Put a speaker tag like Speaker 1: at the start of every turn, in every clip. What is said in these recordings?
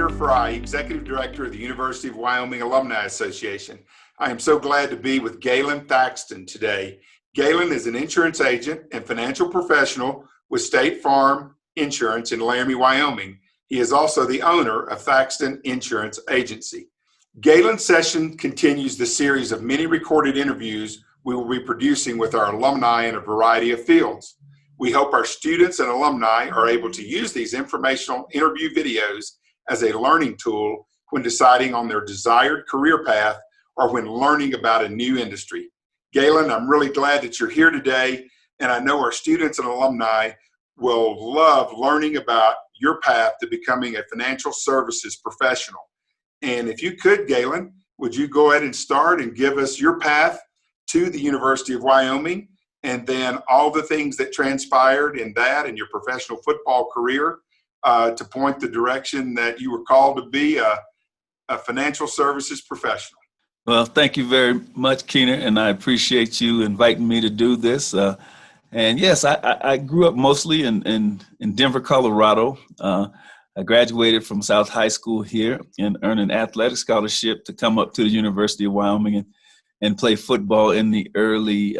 Speaker 1: Peter Fry, Executive Director of the University of Wyoming Alumni Association. I am so glad to be with Galand Thaxton today. Galand is an insurance agent and financial professional with State Farm Insurance in Laramie, Wyoming. He is also the owner of Thaxton Insurance Agency. Galand's session continues the series of many recorded interviews we will be producing with our alumni in a variety of fields. We hope our students and alumni are able to use these informational interview videos as a learning tool when deciding on their desired career path or when learning about a new industry. Galand, I'm really glad that you're here today, and I know our students and alumni will love learning about your path to becoming a financial services professional. And if you could, Galand, would you go ahead and start and give us your path to the University of Wyoming, and then all the things that transpired in that and your professional football career to point the direction that you were called to be a financial services professional.
Speaker 2: Well, thank you very much, Keener, and I appreciate you inviting me to do this. And yes, I grew up mostly in Denver, Colorado. I graduated from South High School here and earned an athletic scholarship to come up to the University of Wyoming and play football in the early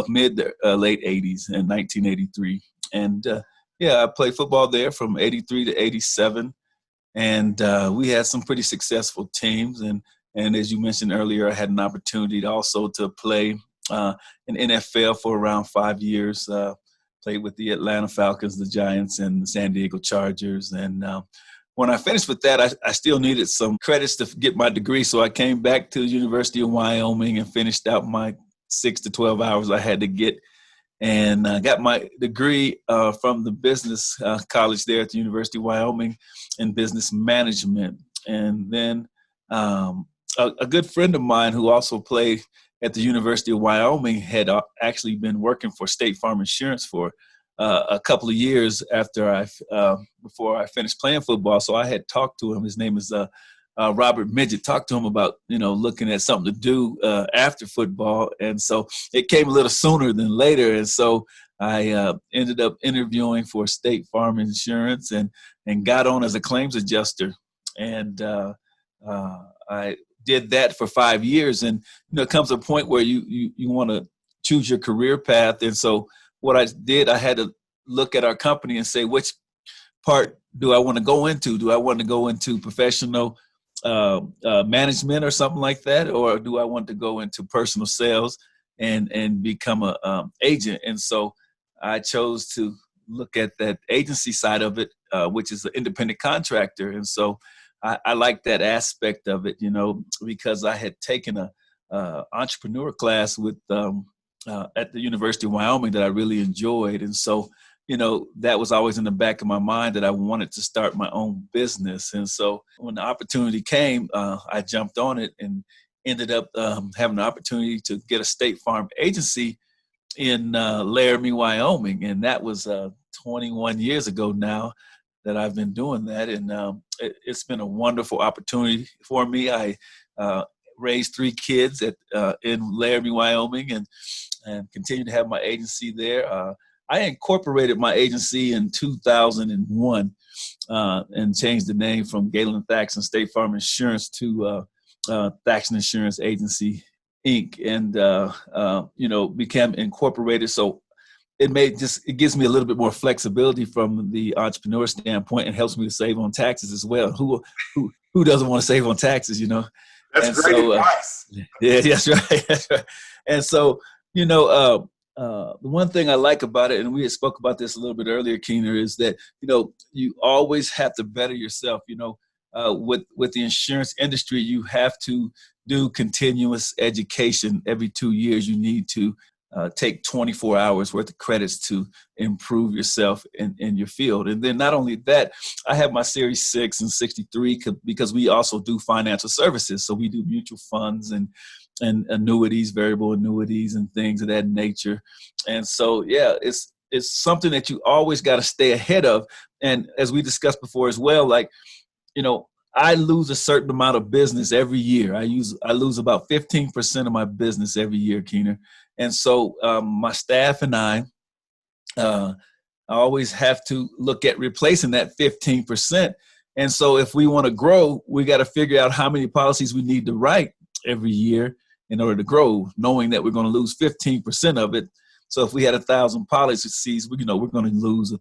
Speaker 2: mid to late 80s in 1983. And I played football there from 83 to 87. And we had some pretty successful teams. And as you mentioned earlier, I had an opportunity also to play in NFL for around 5 years. Played with the Atlanta Falcons, the Giants, and the San Diego Chargers. And when I finished with that, I still needed some credits to get my degree. So I came back to the University of Wyoming and finished out my 6 to 12 hours I had to get. And got my degree from the business college there at the University of Wyoming in business management. And then a good friend of mine who also played at the University of Wyoming had actually been working for State Farm Insurance for a couple of years before I finished playing football. So I had talked to him. His name is Robert Midget. Talked to him about looking at something to do after football, and so it came a little sooner than later. And so I ended up interviewing for State Farm Insurance and got on as a claims adjuster, and I did that for 5 years. And it comes a point where you want to choose your career path, and so what I did, I had to look at our company and say, which part do I want to go into? Do I want to go into professional management or something like that? Or do I want to go into personal sales and become a agent? And so I chose to look at that agency side of it, which is the independent contractor. And so I like that aspect of it, because I had taken a entrepreneur class with at the University of Wyoming that I really enjoyed. And so, that was always in the back of my mind that I wanted to start my own business. And so when the opportunity came, I jumped on it and ended up having the opportunity to get a State Farm agency in Laramie, Wyoming. And that was 21 years ago now that I've been doing that. And it's been a wonderful opportunity for me. I raised 3 kids in Laramie, Wyoming, and continue to have my agency there. I incorporated my agency in 2001 and changed the name from Galand Thaxton State Farm Insurance to Thaxton Insurance Agency, Inc. And became incorporated. So it gives me a little bit more flexibility from the entrepreneur standpoint and helps me to save on taxes as well. Who doesn't want to save on taxes,
Speaker 1: That's
Speaker 2: and
Speaker 1: great advice.
Speaker 2: Yeah, that's right. That's right. And so, the one thing I like about it, and we had spoke about this a little bit earlier, Keener, is that, you always have to better yourself. With the insurance industry, you have to do continuous education. Every 2 years, you need to take 24 hours worth of credits to improve yourself in your field. And then not only that, I have my Series 6 and 63 because we also do financial services. So we do mutual funds and annuities, variable annuities and things of that nature. And so, it's something that you always got to stay ahead of. And as we discussed before as well, I lose a certain amount of business every year. I lose about 15% of my business every year, Keener. And so my staff and I always have to look at replacing that 15%. And so if we want to grow, we got to figure out how many policies we need to write every year in order to grow, knowing that we're going to lose 15% of it. So if we had 1,000 policies, we're going to lose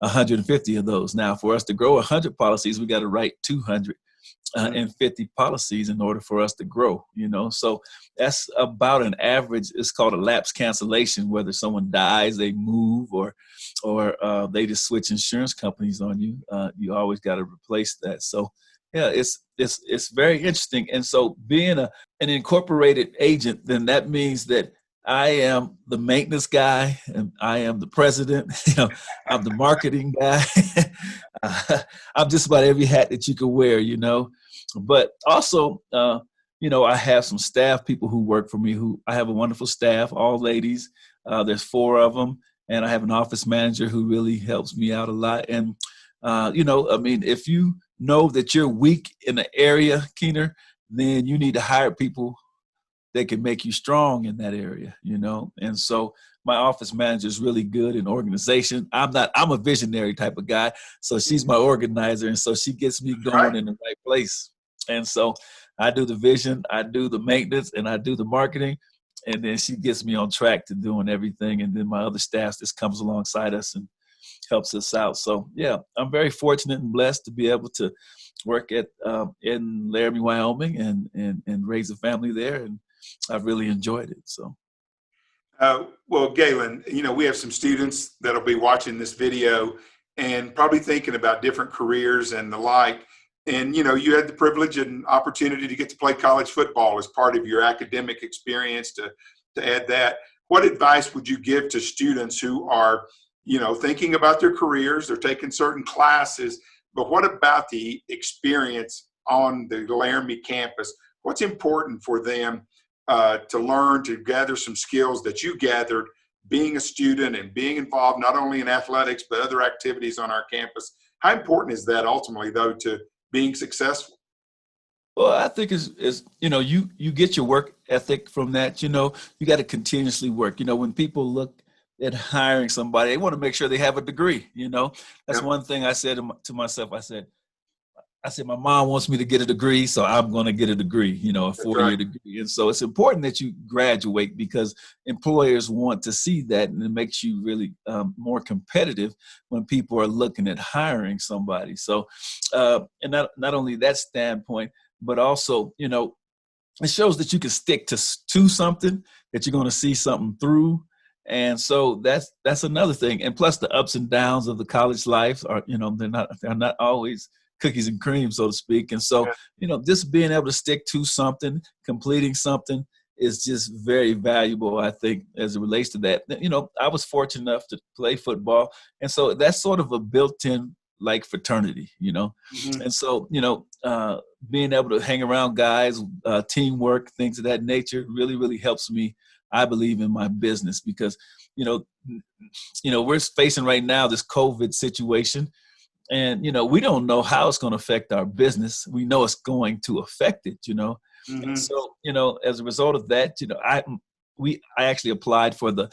Speaker 2: 150 of those. Now, for us to grow 100 policies, we got to write 250 policies in order for us to grow, So that's about an average. It's called a lapse cancellation, whether someone dies, they move, or they just switch insurance companies on you. You always got to replace that. So yeah, it's very interesting. And so being an incorporated agent, then that means that I am the maintenance guy and I am the president. I'm the marketing guy. I'm just about every hat that you could wear, But also, I have some staff people who work for me. I have a wonderful staff, all ladies. There's 4 of them, and I have an office manager who really helps me out a lot. And if you know that you're weak in the area, Keener, then you need to hire people that can make you strong in that area, And so my office manager is really good in organization. I'm a visionary type of guy. So she's my organizer. And so she gets me going in the right place. And so I do the vision, I do the maintenance, and I do the marketing. And then she gets me on track to doing everything. And then my other staff just comes alongside us and helps us out. So yeah, I'm very fortunate and blessed to be able to work in Laramie, Wyoming and raise a family there. And I've really enjoyed it. So.
Speaker 1: Well, Galen, we have some students that'll be watching this video and probably thinking about different careers and the like. And, you had the privilege and opportunity to get to play college football as part of your academic experience to add that. What advice would you give to students who are, thinking about their careers, they're taking certain classes, but what about the experience on the Laramie campus? What's important for them to learn, to gather some skills that you gathered being a student and being involved not only in athletics, but other activities on our campus? How important is that ultimately, though, to being successful?
Speaker 2: Well, I think is you get your work ethic from that. You got to continuously work. When people look at hiring somebody, they want to make sure they have a degree. That's one thing I said to myself. I said, my mom wants me to get a degree, so I'm going to get a degree, a 4-year degree. And so it's important that you graduate because employers want to see that, and it makes you really more competitive when people are looking at hiring somebody. So, and not only that standpoint, but also, it shows that you can stick to something, that you're going to see something through. And so that's another thing. And plus the ups and downs of the college life are, they're not always cookies and cream, so to speak. And so, just being able to stick to something, completing something is just very valuable, I think, as it relates to that. I was fortunate enough to play football. And so that's sort of a built-in like fraternity,
Speaker 1: Mm-hmm.
Speaker 2: And so, being able to hang around guys, teamwork, things of that nature really, really helps me, I believe, in my business because, we're facing right now this COVID situation. And, we don't know how it's going to affect our business. We know it's going to affect it,
Speaker 1: Mm-hmm.
Speaker 2: And so, as a result of that, I actually applied for the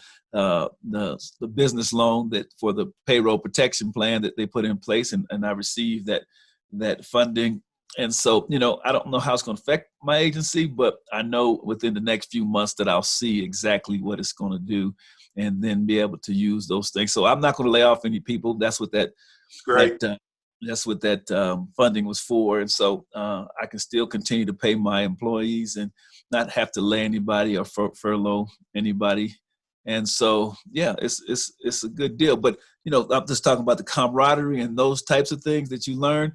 Speaker 2: business loan for the payroll protection plan that they put in place. And I received that funding. And so, I don't know how it's going to affect my agency, but I know within the next few months that I'll see exactly what it's going to do and then be able to use those things. So I'm not going to lay off any people. That's what
Speaker 1: Great.
Speaker 2: That's what that funding was for. And so I can still continue to pay my employees and not have to lay anybody or furlough anybody. And so, yeah, it's a good deal. But, I'm just talking about the camaraderie and those types of things that you learn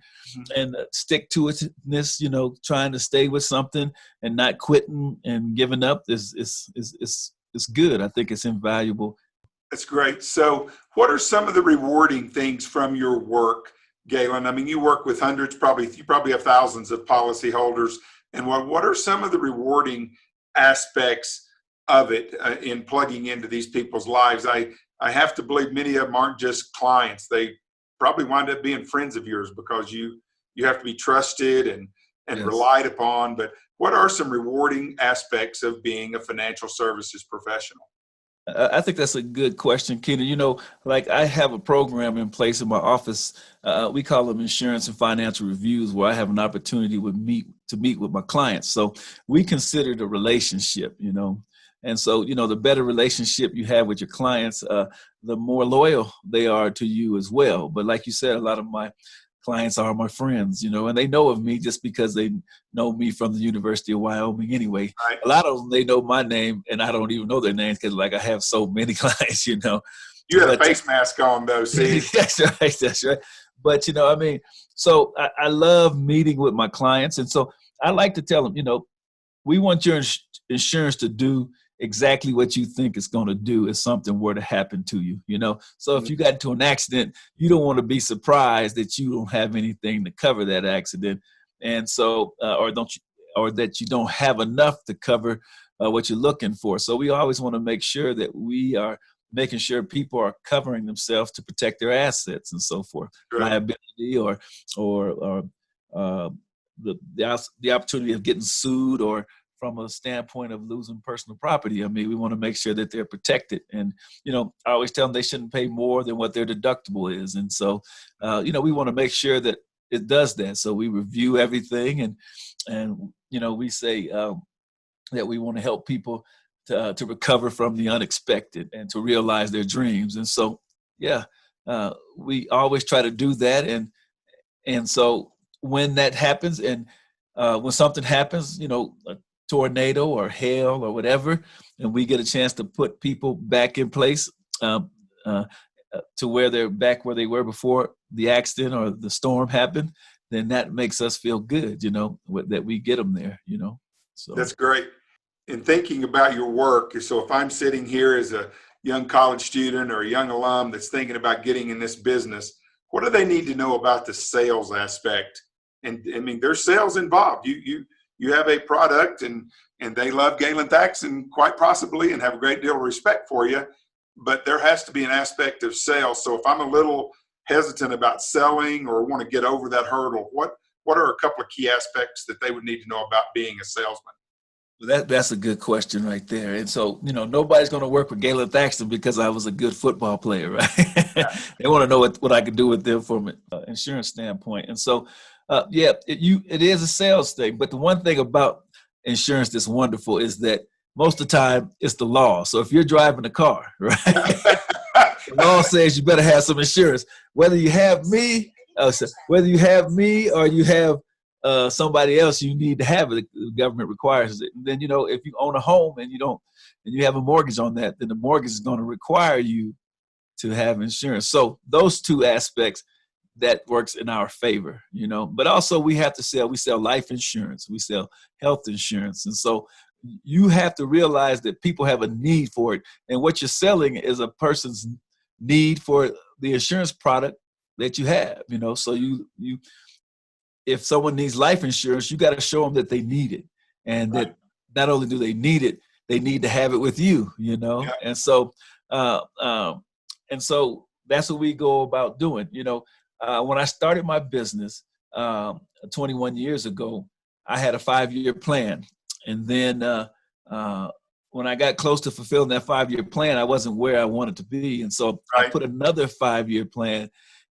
Speaker 2: and stick to itness, trying to stay with something and not quitting and giving up is good. I think it's invaluable.
Speaker 1: That's great. So what are some of the rewarding things from your work, Galen? I mean, you work with hundreds, you probably have thousands of policyholders. And what are some of the rewarding aspects of it in plugging into these people's lives? I have to believe many of them aren't just clients. They probably wind up being friends of yours because you have to be trusted and
Speaker 2: Yes.
Speaker 1: relied upon. But what are some rewarding aspects of being a financial services professional?
Speaker 2: I think that's a good question, Keena. Like I have a program in place in my office. We call them insurance and financial reviews, where I have an opportunity to meet with my clients. So we consider the relationship, and so the better relationship you have with your clients, the more loyal they are to you as well. But like you said, a lot of my clients are my friends, and they know of me just because they know me from the University of Wyoming anyway.
Speaker 1: Right.
Speaker 2: A lot of them, they know my name and I don't even know their names because like I have so many clients,
Speaker 1: You had a face mask on though, see?
Speaker 2: That's right. That's right. But, so I love meeting with my clients. And so I like to tell them, we want your insurance to do exactly what you think it's going to do if something were to happen to you, So if you got into an accident, you don't want to be surprised that you don't have anything to cover that accident. And so, or that you don't have enough to cover what you're looking for. So we always want to make sure that we are making sure people are covering themselves to protect their assets and so forth,
Speaker 1: Right.
Speaker 2: Liability or the opportunity of getting sued, or from a standpoint of losing personal property. I mean, we want to make sure that they're protected. And, I always tell them they shouldn't pay more than what their deductible is. And so, we want to make sure that it does that. So we review everything and we say that we want to help people to recover from the unexpected and to realize their dreams. And so, we always try to do that. And so when that happens, and when something happens, a tornado or hail or whatever, and we get a chance to put people back in place to where they're back where they were before the accident or the storm happened, then that makes us feel good, that we get them there, So
Speaker 1: That's great. In thinking about your work, so if I'm sitting here as a young college student or a young alum that's thinking about getting in this business, what do they need to know about the sales aspect? And I mean, there's sales involved. You have a product, and they love Galand Thaxton quite possibly and have a great deal of respect for you, but there has to be an aspect of sales. So if I'm a little hesitant about selling or want to get over that hurdle, what are a couple of key aspects that they would need to know about being a salesman?
Speaker 2: That's a good question right there. And so, nobody's going to work with Galand Thaxton because I was a good football player, right?
Speaker 1: Yeah.
Speaker 2: They want to know what I can do with them from an insurance standpoint. And so, it is a sales thing. But the one thing about insurance that's wonderful is that most of the time it's the law. So if you're driving a car, right, the law says you better have some insurance, whether you have me or you have somebody else, you need to have it. The government requires it. And then, if you own a home and you have a mortgage on that, then the mortgage is going to require you to have insurance. So those two aspects, that works in our favor, but also we sell life insurance, we sell health insurance. And so you have to realize that people have a need for it. And what you're selling is a person's need for the insurance product that you have, so if someone needs life insurance, you got to show them that they need it, and that not only do they need it, they need to have it with you, Yeah. And so that's what we go about doing. When I started my business 21 years ago, I had a 5-year plan. And then when I got close to fulfilling that 5-year plan, I wasn't where I wanted to be. And so I put another 5-year plan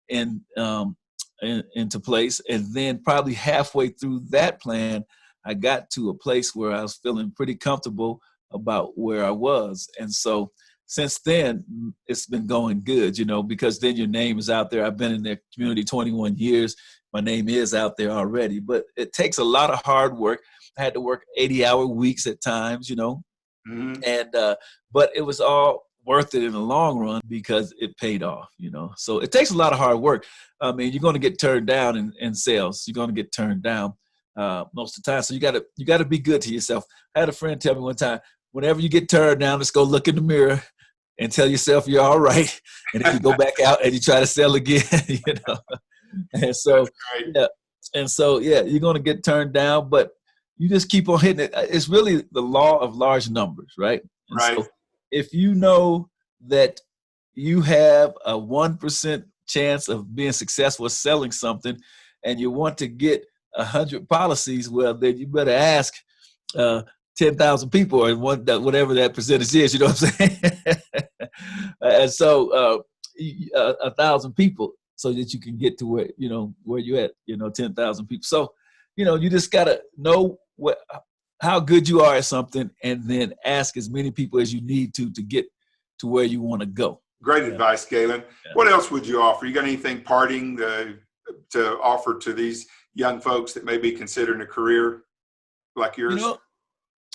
Speaker 2: into place. And then probably halfway through that plan, I got to a place where I was feeling pretty comfortable about where I was. And so since then, it's been going good, because then your name is out there. I've been in the community 21 years. My name is out there already, but it takes a lot of hard work. I had to work 80-hour weeks at times,
Speaker 1: Mm-hmm.
Speaker 2: and but it was all worth it in the long run because it paid off, So it takes a lot of hard work. I mean, you're going to get turned down in sales. You're going to get turned down most of the time. So you got to be good to yourself. I had a friend tell me one time, whenever you get turned down, just go look in the mirror and tell yourself you're all right. And then you go back out and you try to sell again, And so, you're going to get turned down, but you just keep on hitting it. It's really the law of large numbers, right? And so if you know that you have a 1% chance of being successful selling something and you want to get 100 policies, well, then you better ask 10 10,000 people or whatever that percentage is, you know what I'm saying? And so 1,000 people so that you can get to where you're at, 10,000 people. So, you just got to know how good you are at something and then ask as many people as you need to get to where you want to go.
Speaker 1: Great advice, Galand.
Speaker 2: Yeah.
Speaker 1: What else would you offer? You got anything parting to offer to these young folks that may be considering a career like yours?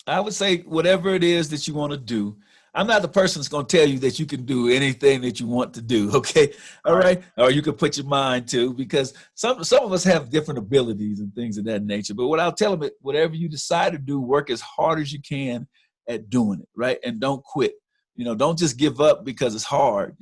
Speaker 2: I would say whatever it is that you want to do. I'm not the person that's going to tell you that you can do anything that you want to do. Okay. All right. Or you can put your mind to, because some of us have different abilities and things of that nature. But what I'll tell them, whatever you decide to do, work as hard as you can at doing it. Right. And don't quit. Don't just give up because it's hard.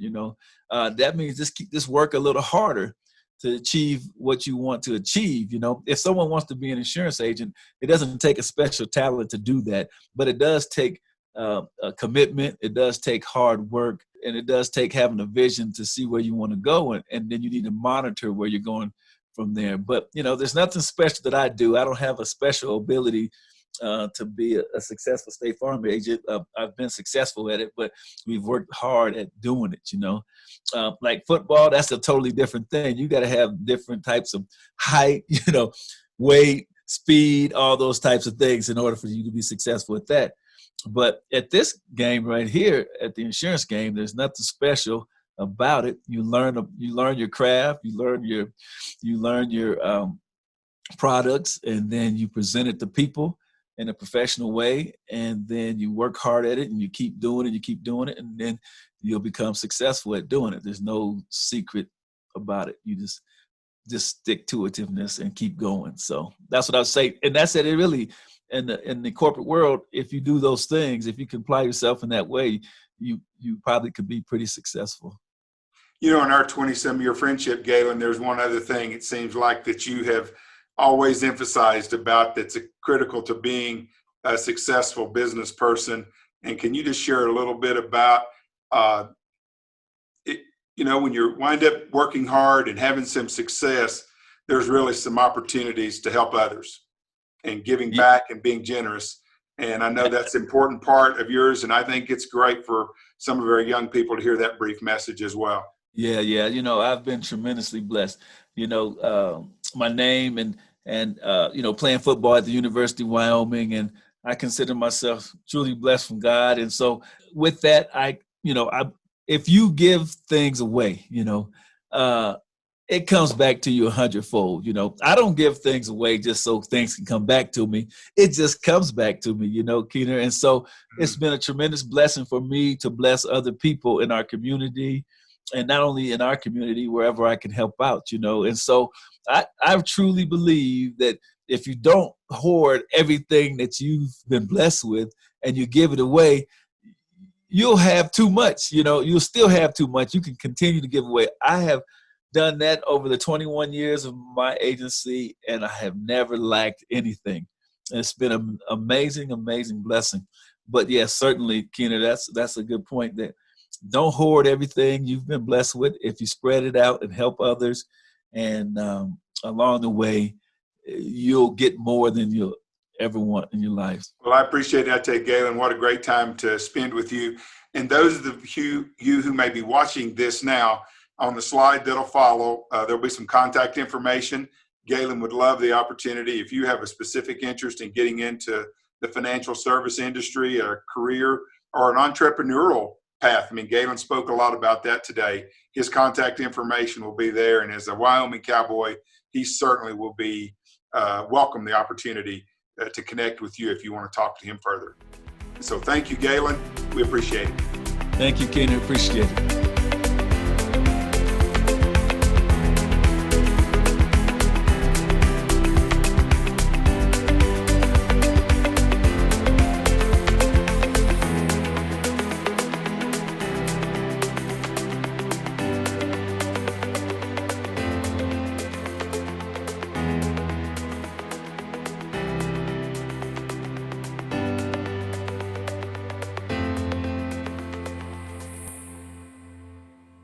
Speaker 2: That means just work a little harder to achieve what you want to achieve. If someone wants to be an insurance agent, it doesn't take a special talent to do that, but it does take a commitment. It does take hard work, and it does take having a vision to see where you want to go. And then you need to monitor where you're going from there. But, there's nothing special that I do. I don't have a special ability to be a successful State Farm agent. I've been successful at it, but we've worked hard at doing it, like football, that's a totally different thing. You got to have different types of height, weight, speed, all those types of things in order for you to be successful at that. But at this game right here, at the insurance game, there's nothing special about it. You learn your craft, you learn your products, and then you present it to people in a professional way, and then you work hard at it, and you keep doing it, and then you'll become successful at doing it. There's no secret about it. You just stick to itiveness and keep going. So that's what I would say. And that's it. It really, in the corporate world, if you do those things, if you can apply yourself in that way, you probably could be pretty successful.
Speaker 1: In our 20-some-year friendship, Galand, there's one other thing it seems like that you have always emphasized about that's critical to being a successful business person. And can you just share a little bit about it? When you wind up working hard and having some success, there's really some opportunities to help others and giving back and being generous. And I know that's an important part of yours. And I think it's great for some of our young people to hear that brief message as well.
Speaker 2: Yeah. I've been tremendously blessed. My name and playing football at the University of Wyoming, and I consider myself truly blessed from God. And so with that, if you give things away, it comes back to you 100-fold. I don't give things away just so things can come back to me. It just comes back to me, Keener. And so it's been a tremendous blessing for me to bless other people in our community, and not only in our community, wherever I can help out, And so I truly believe that if you don't hoard everything that you've been blessed with and you give it away, you'll have too much. You'll still have too much. You can continue to give away. I have done that over the 21 years of my agency, and I have never lacked anything. And it's been an amazing, amazing blessing. But yes, certainly, Keener, that's a good point, that don't hoard everything you've been blessed with. If you spread it out and help others, and along the way, you'll get more than you'll ever want in your life.
Speaker 1: Well, I appreciate that, Galand. What a great time to spend with you. And those of you who may be watching this now, on the slide that'll follow, there'll be some contact information. Galand would love the opportunity. If you have a specific interest in getting into the financial service industry, a career, or an entrepreneurial path. Galand spoke a lot about that today. His contact information will be there. And as a Wyoming Cowboy, he certainly will be welcome the opportunity to connect with you if you want to talk to him further. So thank you, Galand. We appreciate it.
Speaker 2: Thank you, Keener. Appreciate it.